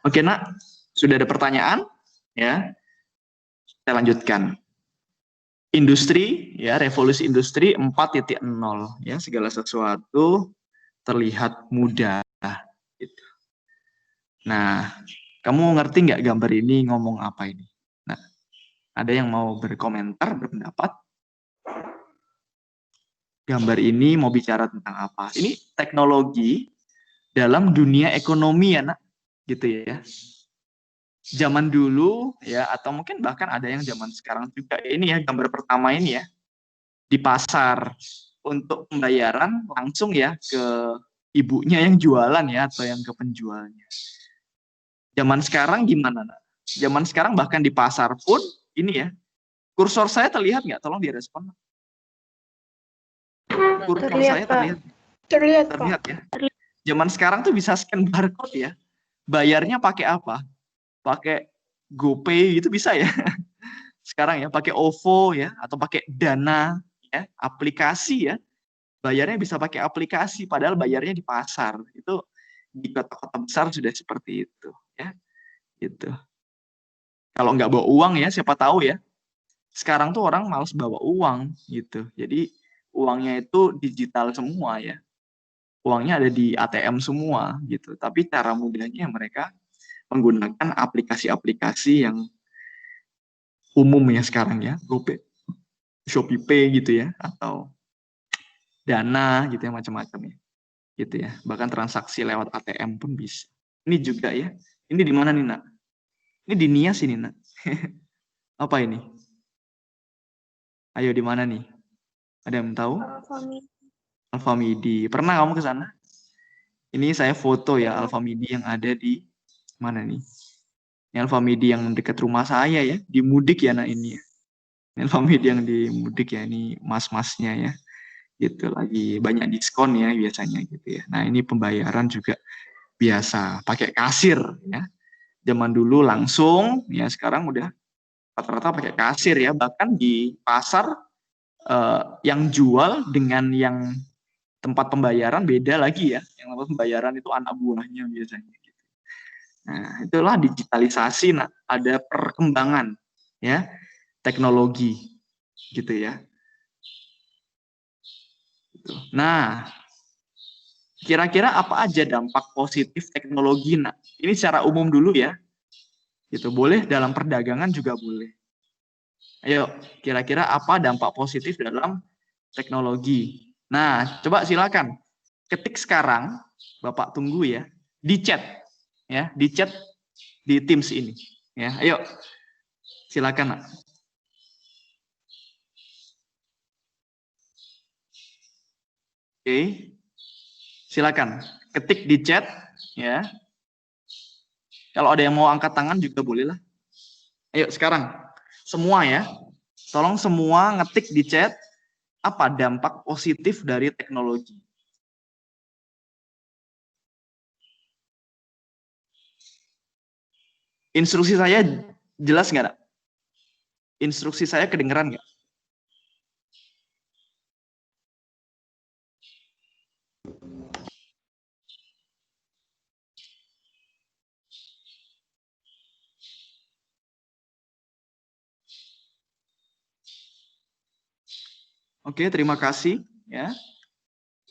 Oke, Nak. Sudah ada pertanyaan? Ya, kita lanjutkan. Industri, ya, revolusi industri 4.0, ya, segala sesuatu terlihat mudah. Gitu. Nah, kamu ngerti nggak gambar ini ngomong apa ini? Nah, ada yang mau berkomentar, berpendapat? Gambar ini mau bicara tentang apa? Ini teknologi dalam dunia ekonomi ya, Nak. Gitu ya. Zaman dulu ya, atau mungkin bahkan ada yang zaman sekarang juga. Ini ya gambar pertama ini ya, di pasar untuk pembayaran langsung ya ke ibunya yang jualan ya, atau yang ke penjualnya. Zaman sekarang gimana, Nak? Zaman sekarang bahkan di pasar pun ini ya, kursor saya terlihat nggak? Tolong direspon. Kursor Terlihat, saya Pak. terlihat? Terlihat, ya. Zaman sekarang tuh bisa scan barcode ya. Bayarnya pakai apa? Pakai GoPay gitu bisa ya. Sekarang ya pakai OVO ya, atau pakai Dana ya, aplikasi ya. Bayarnya bisa pakai aplikasi, padahal bayarnya di pasar. Itu di kota-kota besar sudah seperti itu ya. Gitu. Kalau nggak bawa uang ya, siapa tahu ya. Sekarang tuh orang males bawa uang gitu. Jadi uangnya itu digital semua ya. Uangnya ada di ATM semua gitu. Tapi cara mudahnya mereka menggunakan aplikasi-aplikasi yang umum ya sekarang ya, GoPay, Shopee Pay gitu ya, atau Dana gitu ya, macam-macam ya. Gitu ya. Bahkan transaksi lewat ATM pun bisa. Ini juga ya. Ini di mana nih, Nak? Ini di Nias ini, Nak. Apa ini? Ayo di mana nih? Ada yang tahu? Alfamidi. Pernah kamu ke sana? Ini saya foto ya Alfamidi yang ada di mana nih? Ini Alfamidi yang dekat rumah saya ya, di Mudik ya, Nak, ini ya. Ini Alfamidi yang di Mudik ya, ini mas-masnya ya. Gitu, lagi banyak diskon ya biasanya gitu ya. Nah, ini pembayaran juga biasa pakai kasir ya. Zaman dulu langsung ya, sekarang udah rata-rata pakai kasir ya. Bahkan di pasar yang jual dengan yang tempat pembayaran beda lagi ya. Yang tempat pembayaran itu anak buahnya biasanya gitu. Nah, itulah digitalisasi. Nah, ada perkembangan ya, teknologi gitu ya. Nah, kira-kira apa aja dampak positif teknologi? Nah, ini secara umum dulu ya. Gitu, boleh dalam perdagangan juga boleh. Ayo, kira-kira apa dampak positif dalam teknologi? Nah, coba silakan ketik sekarang, Bapak tunggu ya, di chat ya, di chat di Teams ini. Ya, ayo silakan, Nak. Oke. Silakan ketik di chat ya. Kalau ada yang mau angkat tangan juga boleh lah. Ayo sekarang semua ya. Tolong semua ngetik di chat apa dampak positif dari teknologi. Instruksi saya jelas nggak, Nak? Instruksi saya kedengeran nggak? Oke, terima kasih ya.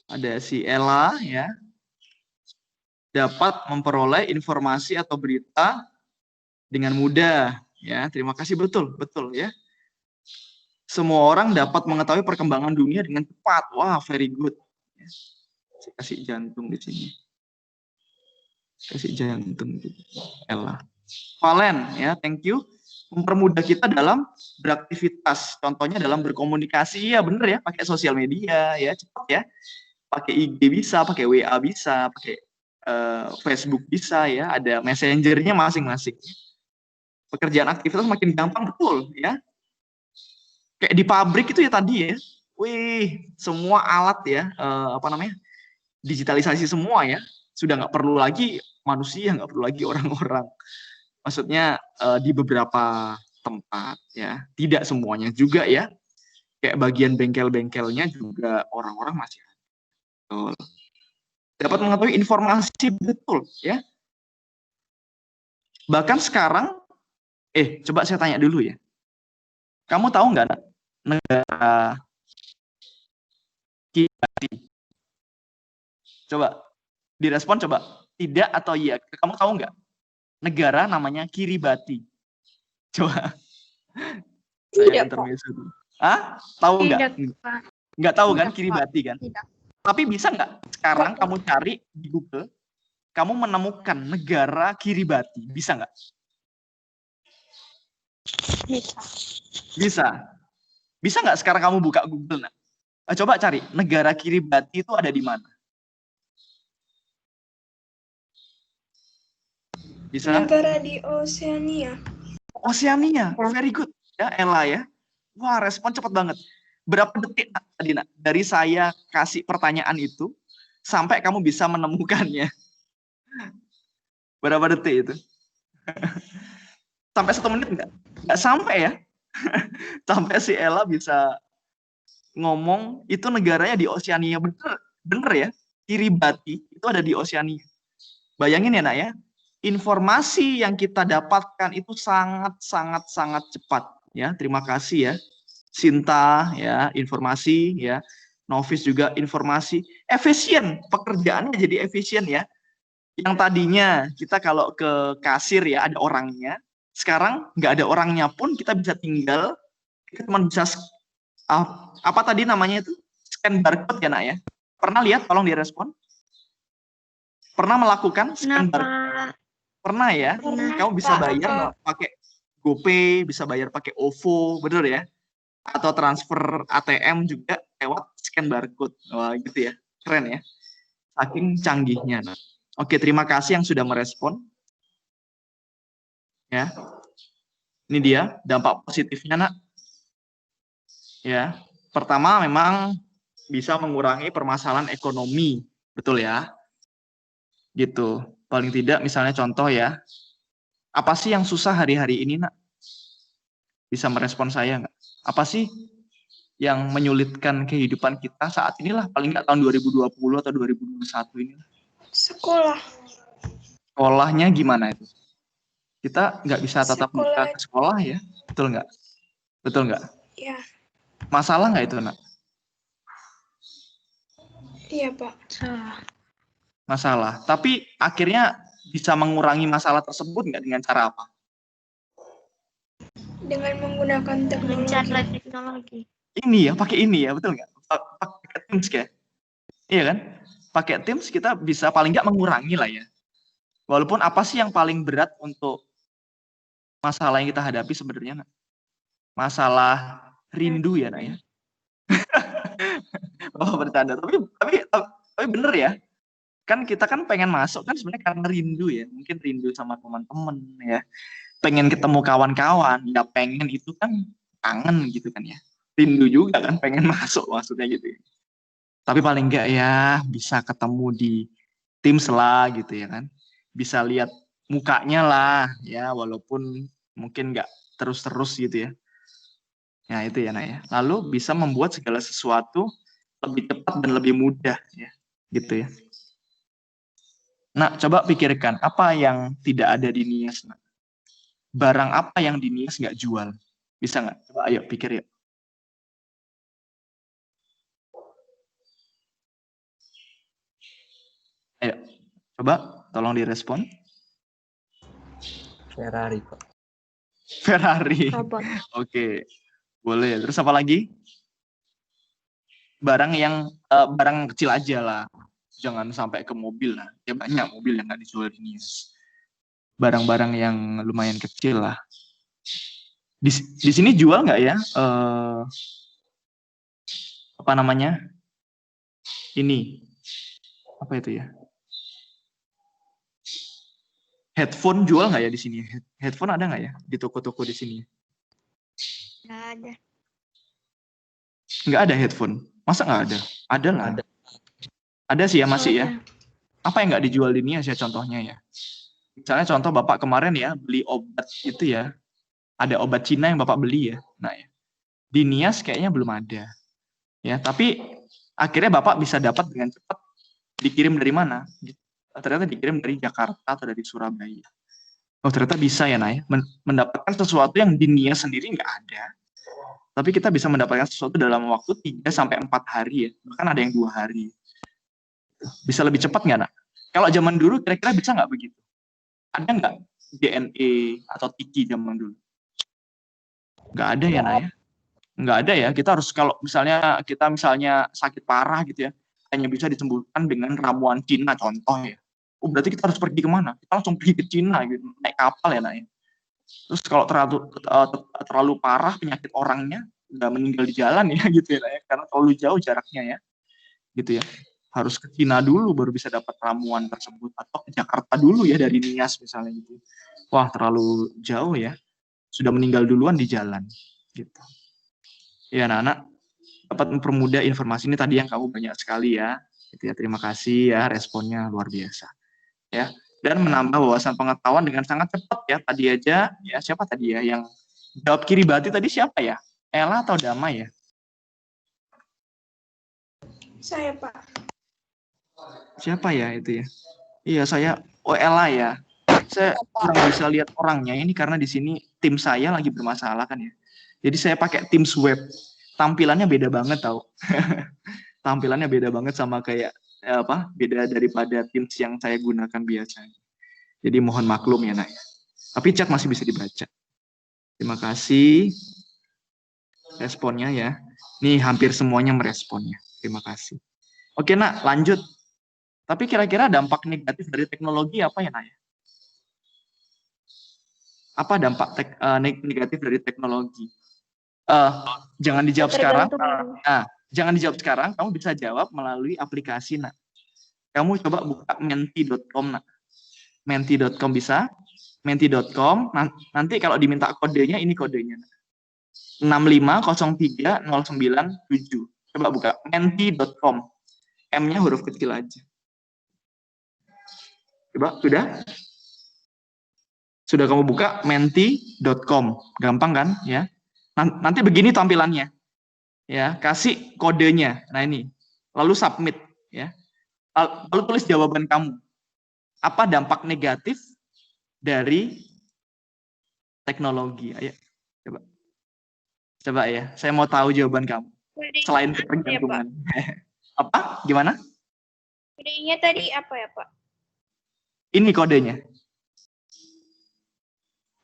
Ada si Ella ya. Dapat memperoleh informasi atau berita dengan mudah ya. Terima kasih, betul, betul ya. Semua orang dapat mengetahui perkembangan dunia dengan cepat. Wah, very good. Saya kasih jantung di sini. Kasih jantung gitu. Ella. Valen ya, thank you. Mempermudah kita dalam beraktivitas. Contohnya dalam berkomunikasi, ya bener ya, pakai sosial media ya, cepat ya. Pakai IG bisa, pakai WA bisa, pakai Facebook bisa ya, ada messengernya masing-masing. Pekerjaan aktivitas makin gampang, betul ya. Kayak di pabrik itu ya tadi ya, wih, semua alat ya, apa namanya, digitalisasi semua ya, sudah nggak perlu lagi manusia, nggak perlu lagi orang-orang. Maksudnya di beberapa tempat ya, tidak semuanya juga ya, kayak bagian bengkel-bengkelnya juga orang-orang masih betul. Dapat mengetahui informasi, betul ya. Bahkan sekarang, coba saya tanya dulu ya. Kamu tahu nggak negara Kiribati? Coba direspon coba. Tidak atau iya. Kamu tahu nggak? Negara namanya Kiribati. Coba. Saya intermezzo dulu. Tahu nggak? Nggak tahu kan Kiribati kan? Tidak. Tapi bisa nggak sekarang kamu cari di Google, kamu menemukan negara Kiribati, bisa nggak? Bisa. Bisa. Bisa nggak sekarang kamu buka Google? Coba cari negara Kiribati itu ada di mana? Bisa? Negara di Oseania. Oseania, very good. Ya, Ella ya. Wah, respon cepat banget. Berapa detik tadi, Nak? Dari saya kasih pertanyaan itu, sampai kamu bisa menemukannya. Berapa detik itu? Sampai 1 menit enggak? Enggak sampai ya. Sampai si Ella bisa ngomong, itu negaranya di Oseania. Bener ya? Kiribati itu ada di Oseania. Bayangin ya, Nak ya. Informasi yang kita dapatkan itu sangat cepat ya. Terima kasih ya Sinta ya, informasi ya, Novis juga informasi, efisien, pekerjaannya jadi efisien ya. Yang tadinya kita kalau ke kasir ya ada orangnya, sekarang nggak ada orangnya pun kita bisa tinggal, kita cuma bisa apa tadi namanya itu, scan barcode ya Nak ya. Pernah lihat? Tolong direspon. Pernah melakukan scan barcode? Pernah ya? Kamu bisa bayar pakai GoPay, bisa bayar pakai OVO, betul ya? Atau transfer ATM juga lewat scan barcode. Wah, gitu ya. Keren ya. Saking canggihnya. Nah. Oke, terima kasih yang sudah merespon. Ya. Ini dia dampak positifnya, Nak. Ya. Pertama memang bisa mengurangi permasalahan ekonomi. Betul ya? Gitu. Paling tidak misalnya contoh ya. Apa sih yang susah hari-hari ini, Nak? Bisa merespon saya nggak? Apa sih yang menyulitkan kehidupan kita saat inilah, paling nggak tahun 2020 atau 2021 ini? Sekolah. Sekolahnya gimana itu? Kita nggak bisa tatap muka ke sekolah ya, betul nggak? Betul nggak? Iya. Masalah nggak itu, Nak? Iya, Pak. Masalah. Tapi akhirnya bisa mengurangi masalah tersebut nggak dengan cara apa? Dengan menggunakan teknologi. Ini ya, pakai ini ya, betul nggak? Pakai Teams ya? Iya kan? Pakai Teams kita bisa paling nggak mengurangi lah ya. Walaupun apa sih yang paling berat untuk masalah yang kita hadapi sebenarnya, Nak? Masalah rindu ya, Nak ya. Oh, bercanda. Tapi bener ya. Kan kita kan pengen masuk kan sebenarnya karena rindu ya. Mungkin rindu sama teman-teman ya. Pengen ketemu kawan-kawan, ya pengen itu kan kangen gitu kan ya. Rindu juga kan pengen masuk maksudnya gitu. Tapi paling enggak ya bisa ketemu di Teams lah gitu ya kan. Bisa lihat mukanya lah ya, walaupun mungkin enggak terus-terus gitu ya. Ya itu ya Nak ya. Lalu bisa membuat segala sesuatu lebih cepat dan lebih mudah ya. Gitu ya. Nah, coba pikirkan apa yang tidak ada di Nias, Nak. Barang apa yang di Nias nggak jual? Bisa nggak? Coba ayo pikir ya. Ayo, coba tolong direspon. Ferrari, Pak. Ferrari. Robot. Oke, boleh. Terus apa lagi? Barang yang barang kecil aja lah. Jangan sampai ke mobil lah. Ya banyak mobil yang nggak dijual di Nias. Barang-barang yang lumayan kecil lah. Di sini jual nggak ya? Apa namanya? Ini apa itu ya? Headphone jual nggak ya di sini? Headphone ada nggak ya di toko-toko di sini? Nggak ada. Nggak ada headphone. Masa nggak ada? Ada lah. Ada sih ya, masih ya. Apa yang nggak dijual di Nias ya contohnya ya? Misalnya contoh Bapak kemarin ya beli obat itu ya. Ada obat Cina yang Bapak beli ya. Nah ya. Di Nias kayaknya belum ada. Ya, tapi akhirnya Bapak bisa dapat dengan cepat. Dikirim dari mana? Ternyata dikirim dari Jakarta atau dari Surabaya. Oh ternyata bisa ya Nay, mendapatkan sesuatu yang di Nia sendiri nggak ada. Tapi kita bisa mendapatkan sesuatu dalam waktu 3-4 hari ya. Bahkan ada yang 2 hari. Bisa lebih cepat nggak Nak? Kalau zaman dulu kira-kira bisa nggak begitu? Ada nggak DNA atau Tiki zaman dulu? Nggak ada ya Nak ya? Nggak ada ya. Kita harus kalau misalnya kita sakit parah gitu ya, hanya bisa disembuhkan dengan ramuan Cina contoh ya. Oh berarti kita harus pergi kemana? Kita langsung pergi ke Cina gitu, naik kapal ya Nak ya. Terus kalau terlalu parah penyakit orangnya, udah meninggal di jalan ya gitu ya Nak ya, karena terlalu jauh jaraknya ya, gitu ya. Harus ke Cina dulu baru bisa dapat ramuan tersebut, atau ke Jakarta dulu ya dari Nias misalnya gitu. Wah terlalu jauh ya, sudah meninggal duluan di jalan gitu. Ya anak-anak dapat mempermudah informasi ini tadi yang kamu banyak sekali ya. Gitu ya. Terima kasih ya, responnya luar biasa. Ya, dan menambah wawasan pengetahuan dengan sangat cepat ya. Tadi aja ya, siapa tadi ya yang jawab Kiribati tadi siapa ya? Ella atau Dama ya? Saya, Pak. Siapa ya itu ya? Iya, saya Ella ya. Saya kurang bisa lihat orangnya ini karena di sini tim saya lagi bermasalah kan ya. Jadi saya pakai Teams web. Tampilannya beda banget tau. Tampilannya beda banget sama kayak beda daripada Teams yang saya gunakan biasanya. Jadi mohon maklum ya Nak. Tapi chat masih bisa dibaca. Terima kasih responnya ya. Nih hampir semuanya meresponnya. Terima kasih. Oke Nak, lanjut. Tapi kira-kira dampak negatif dari teknologi apa ya Nak ya? Apa dampak negatif dari teknologi? Jangan dijawab sekarang. Jangan dijawab sekarang. Kamu bisa jawab melalui aplikasi Nak. Kamu coba buka menti.com Nak. Menti.com bisa. Menti.com. Nanti kalau diminta kodenya, ini kodenya. 6503097. Coba buka menti.com. M-nya huruf kecil aja. Coba, sudah? Sudah kamu buka menti.com. Gampang kan? Ya. Nanti begini tampilannya. Ya, kasih kodenya. Nah ini. Lalu submit. Ya. Lalu tulis jawaban kamu. Apa dampak negatif dari teknologi? Ayo, coba. Coba ya, saya mau tahu jawaban kamu. Selain ketergantungan. Apa? Gimana? Kodenya tadi apa ya, Pak? Ini kodenya.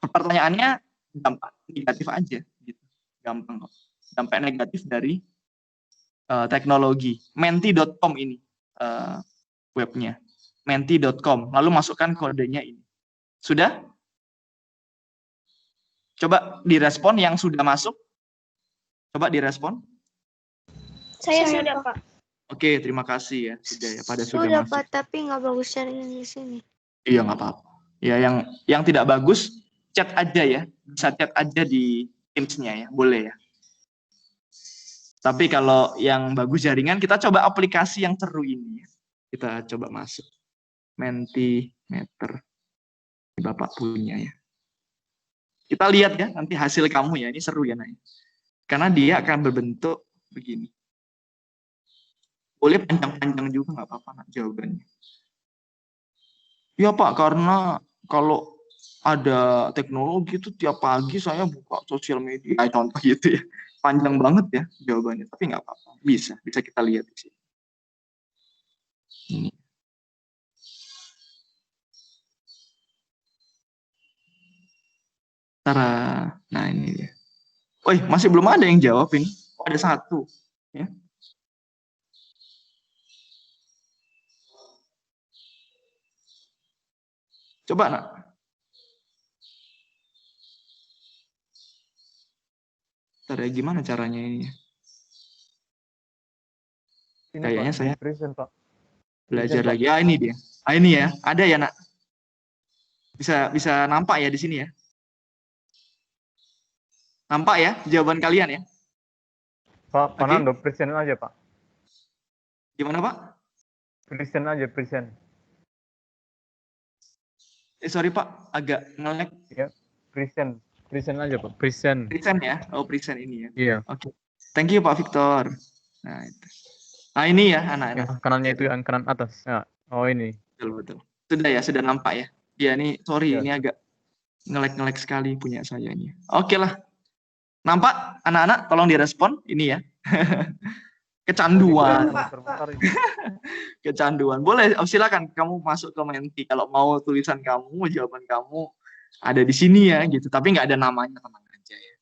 Pertanyaannya dampak negatif aja. Gitu. Gampang kok. Dampak negatif dari teknologi. Menti.com ini webnya. Menti.com. Lalu masukkan kodenya ini. Sudah? Coba direspon yang sudah masuk. Coba direspon. Saya sudah, Pak. Oke, terima kasih ya. Sudah ya, pada sudah Sudah, masuk. Pak, tapi nggak bagus sharing di sini. Iya, nggak apa-apa. Ya, yang tidak bagus, chat aja ya. Bisa chat aja di Teams-nya ya. Boleh ya. Tapi kalau yang bagus jaringan, kita coba aplikasi yang seru ini. Kita coba masuk. Mentimeter. Bapak punya ya. Kita lihat ya, nanti hasil kamu ya. Ini seru ya, Nay. Karena dia akan berbentuk begini. Boleh panjang-panjang juga, nggak apa-apa nak, jawabannya. Ya Pak, karena kalau ada teknologi itu tiap pagi saya buka sosial media, contoh gitu ya. Panjang banget ya jawabannya, tapi nggak apa-apa. Bisa kita lihat di sini. Ini. Tara. Nah ini dia. Woi, masih belum ada yang jawab ini. Oh, ada satu. Ya. Coba nak. Tara, gimana caranya ini? Kayaknya Pak, saya present, Pak. belajar Present, lagi. Ah ini dia. Ah ini ya. Ada ya nak. Bisa nampak ya di sini ya. Nampak ya jawaban kalian ya? Pak, Fernando, present aja, Pak. Gimana Pak? Present aja, present. Sorry Pak, agak nge-lag. Ya, present aja, Pak. Present. Present ya? Oh, present ini ya. Iya. Oke. Thank you Pak Victor. Nah, itu. Nah, ini ya anak-anak. Yang kanannya itu yang kanan atas. Ya. Oh, ini. Betul. Sudah ya, sudah nampak ya. Ya, ini sorry, Ya. ini agak Ngelek-ngelek sekali punya saya ini. Oke lah. Nampak anak-anak tolong direspon ini ya. Kecanduan. Bentar, Kecanduan. Boleh, silakan kamu masuk ke Menti. Kalau mau tulisan kamu, jawaban kamu ada di sini ya gitu. Tapi nggak ada namanya, tenang aja ya.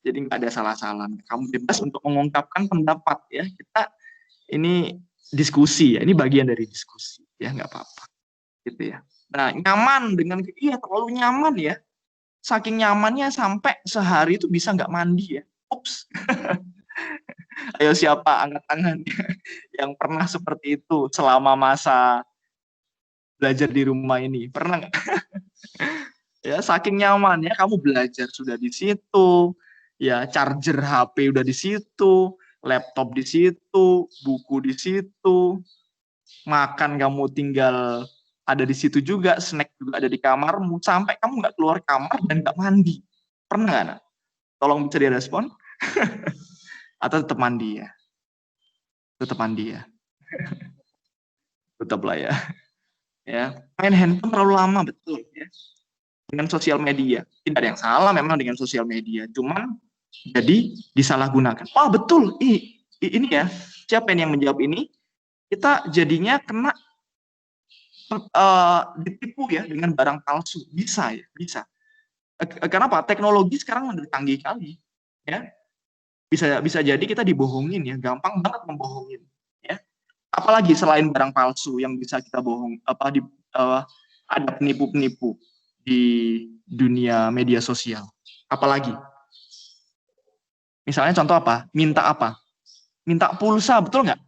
Jadi nggak ada salah-salah. Kamu bebas untuk mengungkapkan pendapat ya. Kita ini diskusi ya. Ini bagian dari diskusi ya, nggak apa-apa gitu ya. Nah, nyaman dengan iya terlalu nyaman ya. Saking nyamannya sampai sehari itu bisa nggak mandi ya. Ups. Ayo siapa angkat tangan yang pernah seperti itu selama masa belajar di rumah ini? Pernah nggak? Ya, saking nyamannya kamu belajar sudah di situ, ya charger HP udah di situ, laptop di situ, buku di situ, makan kamu tinggal ada di situ juga, snack juga ada di kamarmu, sampai kamu nggak keluar kamar dan nggak mandi. Pernah nggak, Nak? Tolong bisa direspon. Atau tetap mandi ya? Tetap mandi ya? Tetap lah ya. Ya, main handphone terlalu lama, betul ya. Dengan sosial media. Tidak ada yang salah memang dengan sosial media. Cuman jadi disalahgunakan. Wah, betul. Ini ya. Siapa yang menjawab ini? Kita jadinya kena ditipu ya dengan barang palsu. Bisa ya, bisa. Kenapa? Teknologi sekarang udah canggih kali. Ya. Bisa jadi kita dibohongin ya, gampang banget membohongin ya. Apalagi selain barang palsu yang bisa kita bohong, ada penipu-penipu di dunia media sosial. Apalagi? Misalnya contoh apa? Minta pulsa, betul nggak?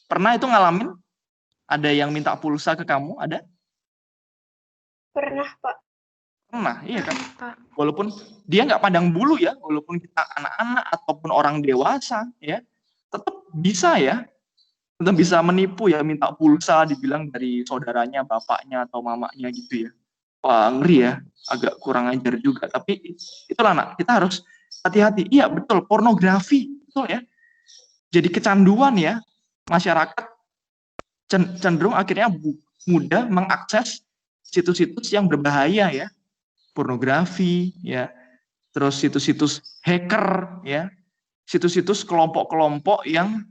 Pernah itu ngalamin? Ada yang minta pulsa ke kamu? Ada? Pernah, Pak. Pernah, iya kan? Pak. Walaupun dia nggak pandang bulu ya, walaupun kita anak-anak ataupun orang dewasa ya, tetap bisa ya, tetap bisa menipu ya, minta pulsa dibilang dari saudaranya, bapaknya atau mamanya gitu ya. Wah, ngeri ya, agak kurang ajar juga. Tapi itulah Nak, kita harus hati-hati. Iya betul, pornografi, betul ya. Jadi kecanduan ya, masyarakat cenderung akhirnya mudah mengakses situs-situs yang berbahaya ya, pornografi ya, terus situs-situs hacker ya, situs-situs kelompok-kelompok yang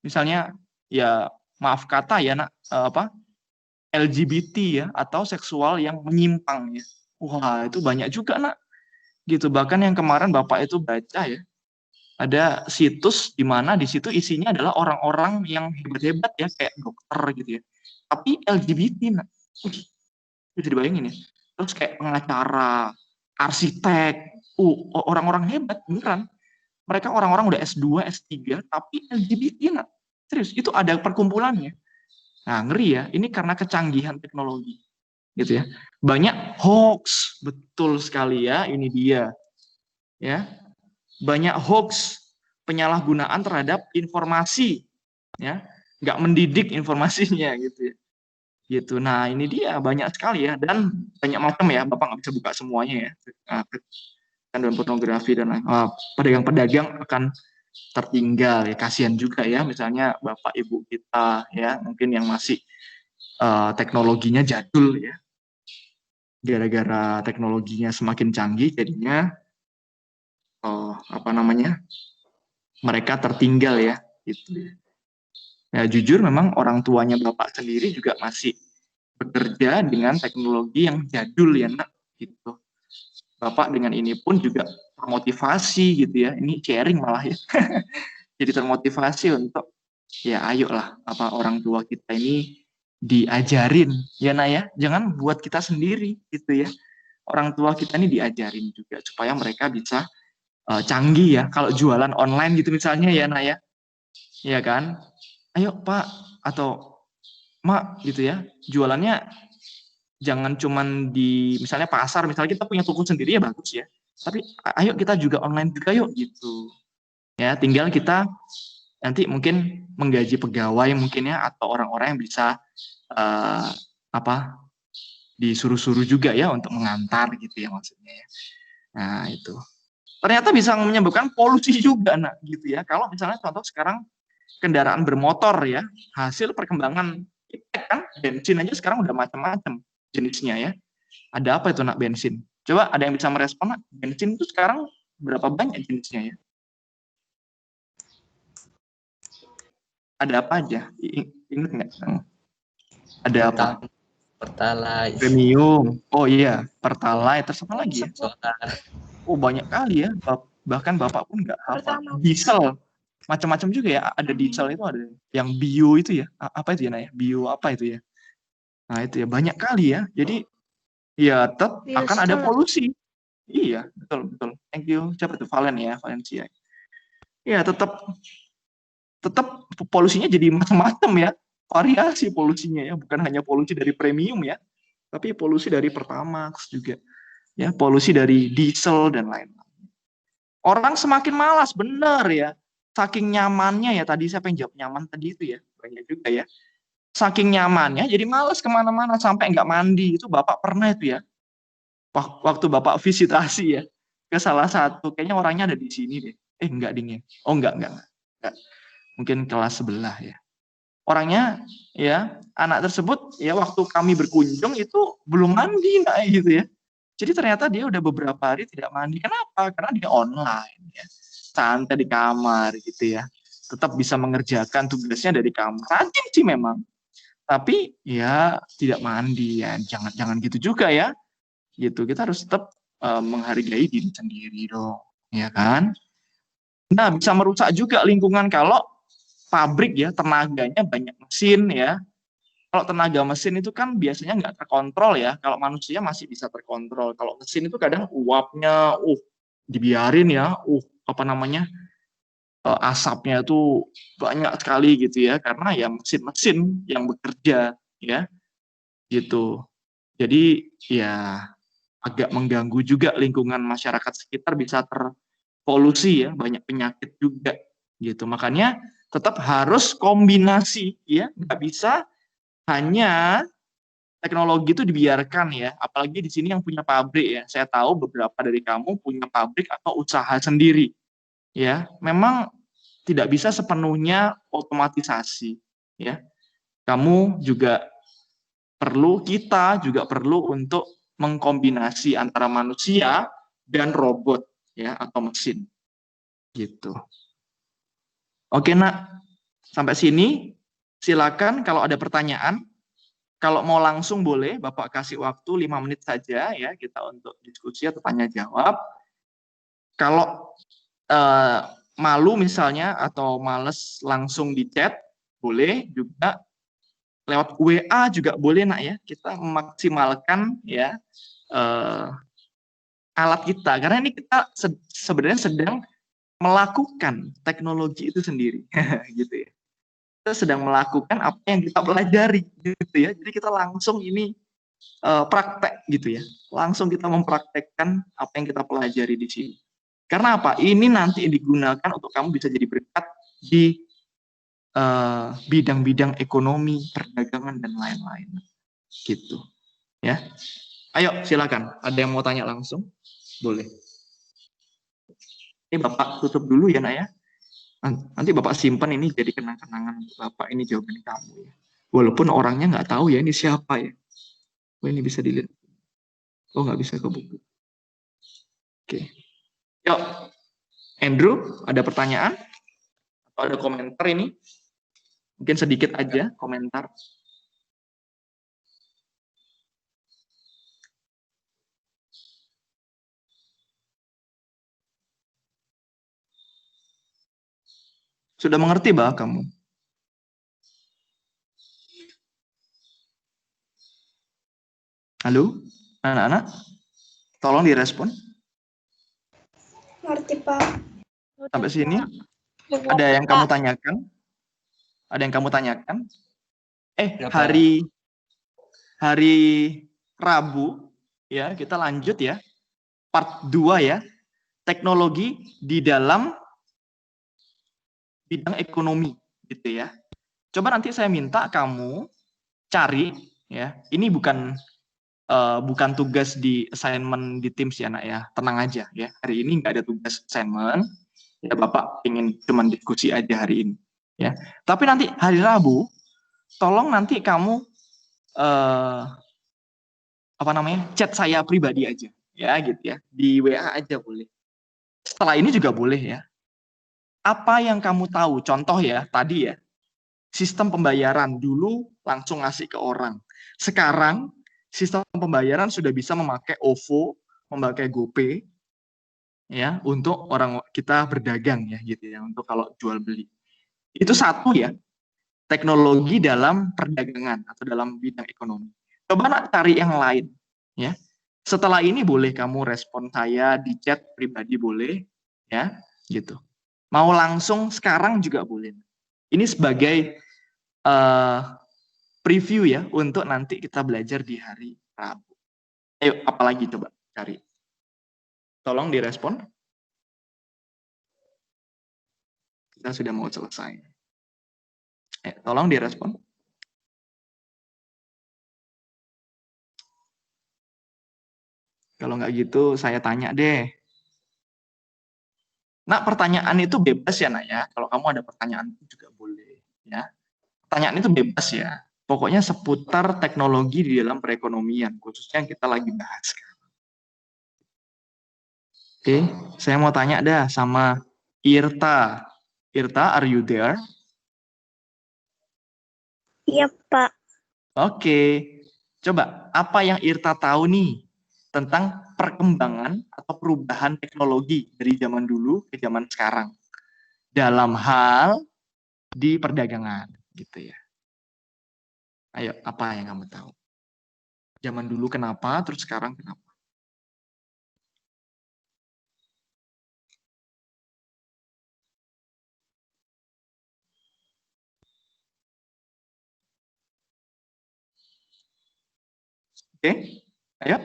misalnya ya maaf kata ya Nak, LGBT ya, atau seksual yang menyimpang ya. Wah, itu banyak juga Nak. Gitu. Bahkan yang kemarin Bapak itu baca ya, ada situs di mana di situ isinya adalah orang-orang yang hebat-hebat ya, kayak dokter gitu ya. Tapi LGBT Nak. Bisa dibayangin ya. Terus kayak pengacara, arsitek, orang-orang hebat beneran. Mereka orang-orang udah S2, S3, tapi LGBT Nak. Serius, itu ada perkumpulannya. Nah, ngeri ya, ini karena kecanggihan teknologi. Gitu ya. Banyak hoax, betul sekali ya, ini dia. Ya. Banyak hoax, penyalahgunaan terhadap informasi. Ya. Nggak mendidik informasinya gitu ya. Gitu. Nah, ini dia banyak sekali ya, dan banyak macam ya. Bapak nggak bisa buka semuanya ya. Dan pornografi dan lain. Pedagang-pedagang akan tertinggal ya, kasihan juga ya, misalnya bapak ibu kita ya, mungkin yang masih teknologinya jadul ya, gara-gara teknologinya semakin canggih jadinya mereka tertinggal ya gitu. Ya jujur memang orang tuanya bapak sendiri juga masih bekerja dengan teknologi yang jadul ya Nak gitu. Bapak dengan ini pun juga termotivasi gitu ya, ini sharing malah ya. Jadi termotivasi untuk ya ayolah orang tua kita ini diajarin ya Nak ya, jangan buat kita sendiri gitu ya. Orang tua kita ini diajarin juga supaya mereka bisa canggih ya. Kalau jualan online gitu misalnya ya Nak ya. Ya kan? Ayo Pak atau Mak gitu ya. Jualannya jangan cuman di misalnya pasar, misalnya kita punya toko sendiri ya bagus ya. Tapi ayo kita juga online juga yuk gitu. Ya, tinggal kita nanti mungkin menggaji pegawai mungkin ya, atau orang-orang yang bisa disuruh-suruh juga ya untuk mengantar gitu ya maksudnya ya. Nah, itu. Ternyata bisa menyebabkan polusi juga Nak gitu ya. Kalau misalnya contoh sekarang kendaraan bermotor ya, hasil perkembangan kan bensin aja sekarang udah macam-macam jenisnya ya. Ada apa itu nak bensin? Coba ada yang bisa merespon nak? Bensin itu sekarang berapa banyak jenisnya ya? Ada apa aja? Ingat nggak? Ada apa? Pertalite, Premium. Oh iya, Pertalite. Terus apa lagi ya? solar, Oh banyak kali ya. Bahkan Bapak pun nggak apa. Pertama. Diesel. Macam-macam juga ya. Ada diesel itu ada. Yang bio itu ya. Apa itu ya, Nak ya? Bio apa itu ya? Nah itu ya. Banyak kali ya. Jadi ya tetap akan ada Diesel. polusi. Iya, betul. Thank you. Siapa itu? Valen ya, Valencia. Iya, tetap polusinya jadi macam-macam ya. Variasi polusinya ya, bukan hanya polusi dari premium ya, tapi polusi dari Pertamax juga. Ya, polusi dari diesel dan lain-lain. Orang semakin malas, benar ya. Saking nyamannya ya, tadi siapa yang jawab nyaman tadi itu ya, banyak juga ya. Saking nyamannya, jadi malas kemana-mana sampai nggak mandi. Itu Bapak pernah itu ya, waktu Bapak visitasi ya, ke salah satu, kayaknya orangnya ada di sini deh. Enggak dingin. Oh enggak. Mungkin kelas sebelah ya. Orangnya ya, anak tersebut ya waktu kami berkunjung itu belum mandi nah gitu ya. Jadi ternyata dia udah beberapa hari tidak mandi. Kenapa? Karena dia online ya. Santai di kamar gitu ya. Tetap bisa mengerjakan tugasnya dari kamar. Rajin sih memang. Tapi ya tidak mandi ya. Jangan gitu juga ya. Gitu. Kita harus tetap menghargai diri sendiri dong, ya kan? Nah, bisa merusak juga lingkungan kalau pabrik ya, tenaganya banyak mesin ya. Kalau tenaga mesin itu kan biasanya nggak terkontrol ya. Kalau manusia masih bisa terkontrol. Kalau mesin itu kadang uapnya, dibiarin ya, asapnya itu banyak sekali gitu ya. Karena ya mesin-mesin yang bekerja ya, gitu. Jadi ya agak mengganggu juga lingkungan masyarakat sekitar, bisa terpolusi ya, banyak penyakit juga gitu. Makanya tetap harus kombinasi ya, nggak bisa hanya teknologi itu dibiarkan ya, apalagi di sini yang punya pabrik ya. Saya tahu beberapa dari kamu punya pabrik atau usaha sendiri ya. Memang tidak bisa sepenuhnya otomatisasi ya. Kita juga perlu untuk mengkombinasi antara manusia dan robot ya, atau mesin gitu. Oke nak, sampai sini silakan kalau ada pertanyaan. Kalau mau langsung boleh, Bapak kasih waktu 5 menit saja ya kita untuk diskusi atau tanya jawab. Kalau malu misalnya atau males langsung di chat, boleh juga lewat WA juga boleh nak ya. Kita memaksimalkan ya alat kita, karena ini kita sebenarnya sedang melakukan teknologi itu sendiri, gitu ya. Kita sedang melakukan apa yang kita pelajari, gitu ya. Jadi kita langsung ini praktek gitu ya. Langsung kita mempraktekkan apa yang kita pelajari di sini. Karena apa? Ini nanti digunakan untuk kamu bisa jadi berkat di bidang-bidang ekonomi, perdagangan dan lain-lain. Gitu. Ya. Ayo silakan. Ada yang mau tanya langsung? Boleh. Ini Bapak tutup dulu ya, Nak ya. Nanti Bapak simpan ini jadi kenang-kenangan Bapak, ini jawaban kamu ya. Walaupun orangnya nggak tahu ya ini siapa ya. Oh ini bisa dilihat. Oh nggak bisa ke buku. Oke. Yuk, Andrew, ada pertanyaan? Atau ada komentar ini? Mungkin sedikit aja komentar. Sudah mengerti bah kamu? Halo, anak-anak? Tolong direspon. Ngerti, Pak. Sampai sini? Ada yang kamu tanyakan? Ada yang kamu tanyakan? Hari Rabu ya, kita lanjut ya. Part 2 ya. Teknologi di dalam bidang ekonomi gitu ya. Coba nanti saya minta kamu cari ya. Ini bukan tugas di assignment di Teams ya, Nak ya. Tenang aja ya. Hari ini nggak ada tugas assignment. Ya Bapak ingin cuman diskusi aja hari ini ya. Tapi nanti hari Rabu tolong nanti kamu chat saya pribadi aja, ya gitu ya, di WA aja boleh. Setelah ini juga boleh ya. Apa yang kamu tahu? Contoh ya, tadi ya, sistem pembayaran dulu langsung ngasih ke orang. Sekarang sistem pembayaran sudah bisa memakai OVO, memakai GoPay, ya untuk orang kita berdagang ya gitu ya, untuk kalau jual beli. Itu satu ya, teknologi dalam perdagangan atau dalam bidang ekonomi. Coba nak cari yang lain ya. Setelah ini boleh kamu respon saya di chat pribadi boleh ya gitu. Mau langsung sekarang juga boleh. Ini sebagai preview ya untuk nanti kita belajar di hari Rabu. Ayo, apalagi coba cari. Tolong direspon. Kita sudah mau selesai. Tolong direspon. Kalau nggak gitu, saya tanya deh. Nah, pertanyaan itu bebas ya, Nak ya. Kalau kamu ada pertanyaan itu juga boleh, ya. Pertanyaan itu bebas ya. Pokoknya seputar teknologi di dalam perekonomian, khususnya yang kita lagi bahas. Oke, saya mau tanya dah sama Irta. Irta, are you there? Iya, Pak. Oke, coba apa yang Irta tahu nih tentang perkembangan atau perubahan teknologi dari zaman dulu ke zaman sekarang dalam hal di perdagangan, gitu ya. Ayo, apa yang kamu tahu? Zaman dulu kenapa, terus sekarang kenapa? Oke, ayo.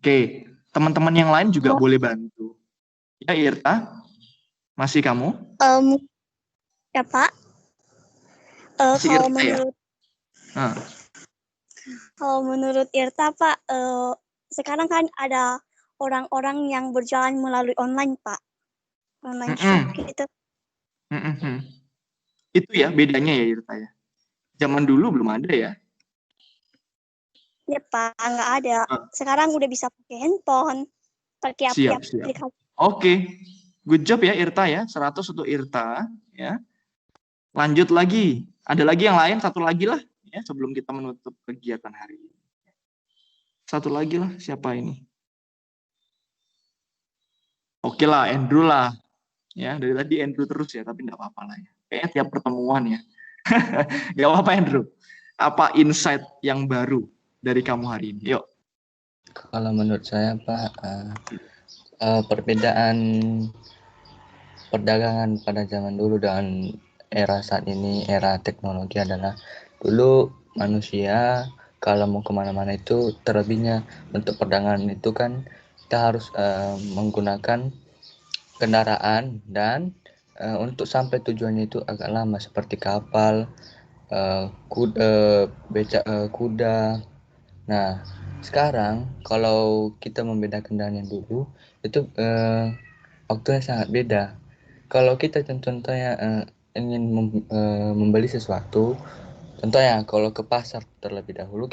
Oke, teman-teman yang lain juga boleh bantu. Ya, Irta, masih kamu? Ya, Pak. Masih Kalau Irta ya? menurut Nah, kalau menurut Irta, Pak, sekarang kan ada orang-orang yang berjalan melalui online, Pak. Online shop gitu. Itu ya bedanya ya Irta ya. Zaman dulu belum ada ya. Ya, Pak, nggak ada. Sekarang udah bisa pakai handphone, pakai Siap. aplikasi. Oke, good job ya Irta ya. 100 untuk Irta ya. Lanjut lagi. Ada lagi yang lain, satu lagi lah ya sebelum kita menutup kegiatan hari ini. Satu lagi lah, siapa ini? Oke lah, Andrew lah. Ya, dari tadi Andrew terus ya, tapi nggak apa-apa lah ya. Kayaknya tiap pertemuan ya. Nggak apa-apa Andrew. Apa insight yang baru dari kamu hari ini? Yuk. Kalau menurut saya Pak, perbedaan perdagangan pada zaman dulu dan era saat ini, era teknologi adalah dulu manusia kalau mau kemana-mana itu terlebihnya untuk perdagangan itu kan kita harus menggunakan kendaraan dan untuk sampai tujuannya itu agak lama seperti kapal, kuda. Nah, sekarang kalau kita membedakan dengan yang dulu itu waktunya sangat beda. Kalau kita contohnya ingin membeli sesuatu, contohnya kalau ke pasar terlebih dahulu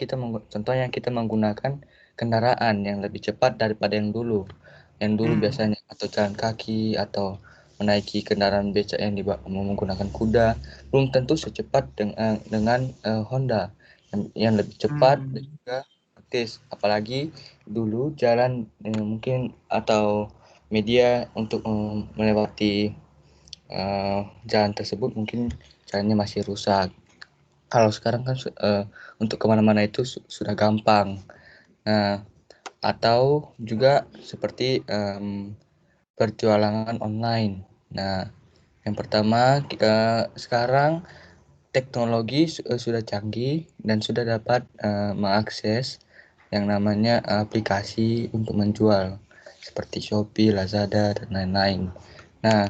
contohnya kita menggunakan kendaraan yang lebih cepat daripada yang dulu. Yang dulu biasanya atau jalan kaki atau menaiki kendaraan becak yang menggunakan kuda, belum tentu secepat dengan Honda yang lebih cepat dan juga praktis. Apalagi dulu jalan mungkin atau media untuk melewati jalan tersebut mungkin jalannya masih rusak. Kalau sekarang kan untuk kemana-mana itu sudah gampang. Nah, atau juga seperti perjualan online. Nah, yang pertama sekarang teknologi sudah canggih dan sudah dapat mengakses yang namanya aplikasi untuk menjual seperti Shopee, Lazada, dan lain-lain. Nah,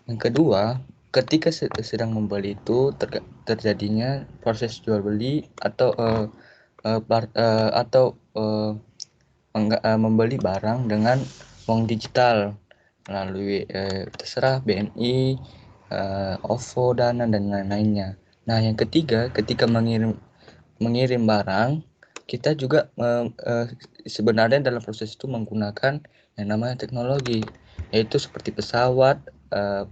yang kedua, ketika sedang membeli itu terjadinya proses jual beli atau membeli barang dengan uang digital melalui terserah BNI, OVO, Dana dan lain-lainnya. Nah, yang ketiga, ketika mengirim mengirim barang, kita juga sebenarnya dalam proses itu menggunakan yang namanya teknologi, yaitu seperti pesawat,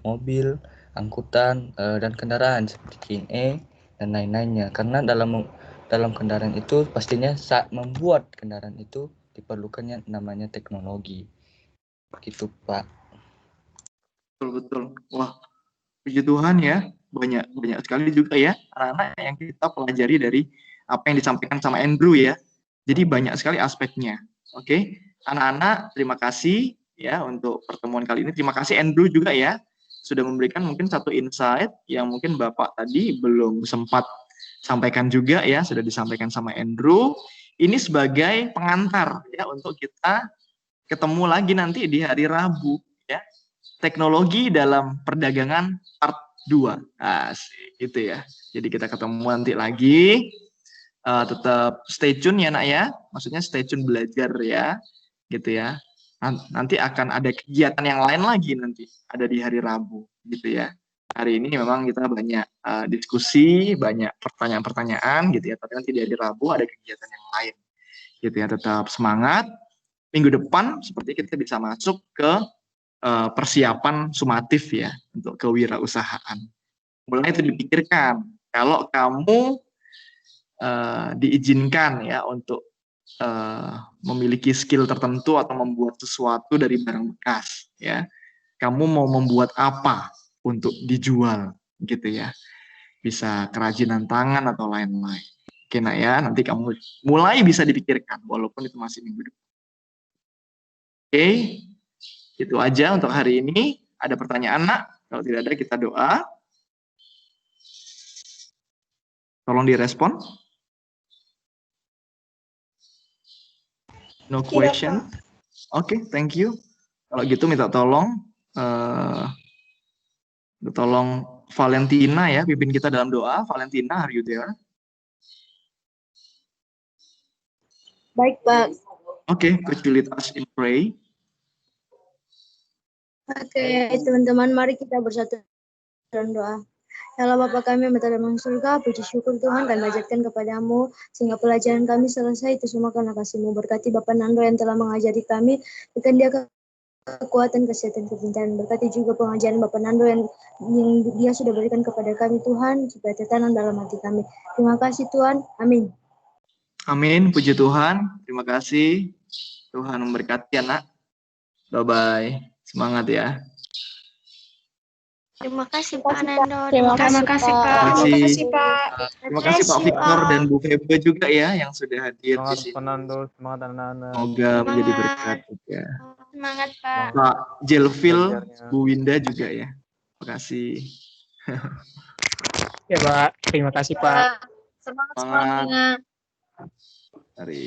mobil, angkutan, dan kendaraan seperti KNE dan lain-lainnya. Karena dalam kendaraan itu pastinya saat membuat kendaraan itu diperlukannya namanya teknologi. Gitu, Pak. Betul. Wah, puji Tuhan ya, banyak sekali juga ya anak-anak yang kita pelajari dari apa yang disampaikan sama Andrew ya. Jadi banyak sekali aspeknya. Oke, anak-anak terima kasih ya untuk pertemuan kali ini. Terima kasih Andrew juga ya sudah memberikan mungkin satu insight yang mungkin Bapak tadi belum sempat sampaikan juga ya, sudah disampaikan sama Andrew. Ini sebagai pengantar ya untuk kita ketemu lagi nanti di hari Rabu ya. Teknologi dalam perdagangan part 2. Itu ya. Jadi kita ketemu nanti lagi. Tetap stay tune ya nak ya. Maksudnya stay tune belajar ya. Gitu ya. Nanti akan ada kegiatan yang lain lagi nanti. Ada di hari Rabu. Gitu ya. Hari ini memang kita banyak diskusi, banyak pertanyaan-pertanyaan gitu ya. Tapi nanti di hari Rabu ada kegiatan yang lain. Gitu ya. Tetap semangat. Minggu depan seperti kita bisa masuk ke persiapan sumatif ya untuk kewirausahaan. Mulai itu dipikirkan kalau kamu diizinkan ya untuk memiliki skill tertentu atau membuat sesuatu dari barang bekas ya. Kamu mau membuat apa untuk dijual gitu ya. Bisa kerajinan tangan atau lain-lain. Oke nak ya, nanti kamu mulai bisa dipikirkan walaupun itu masih minggu depan. Oke. Itu aja untuk hari ini. Ada pertanyaan, Nak? Kalau tidak ada, kita doa. Tolong direspon. No question. Oke, thank you. Kalau gitu minta tolong Valentina ya, pimpin kita dalam doa. Valentina, are you there? Baik, Pak. Oke, could you lead us in pray? Oke, teman-teman, mari kita bersatu dalam doa. Ya Allah Bapa kami yang berada di surga, puji syukur Tuhan kami panjatkan kepadamu, sehingga pelajaran kami selesai itu semua karena kasih-Mu. Berkati Bapak Nando yang telah mengajari kami, berikan dia kekuatan, kesehatan, kepintaran. Berkati juga pengajaran Bapak Nando yang dia sudah berikan kepada kami Tuhan, supaya tertanam dalam hati kami. Terima kasih Tuhan, amin. Amin, puji Tuhan. Terima kasih. Tuhan memberkati anak. Bye-bye. Semangat ya. Terima kasih Pak Nando. Terima kasih Pak. Terima kasih Pak. Terima kasih Pak Victor dan Bu Febe juga ya yang sudah hadir di Semangat sini. Fernando, semangat anak-anak. Semoga menjadi berkat juga. Semangat Pak. Pak Jelvil, Belajarnya. Bu Winda juga ya. Terima kasih. Ya Pak, terima kasih Pak. Semangat Semangat. semuanya. Mari.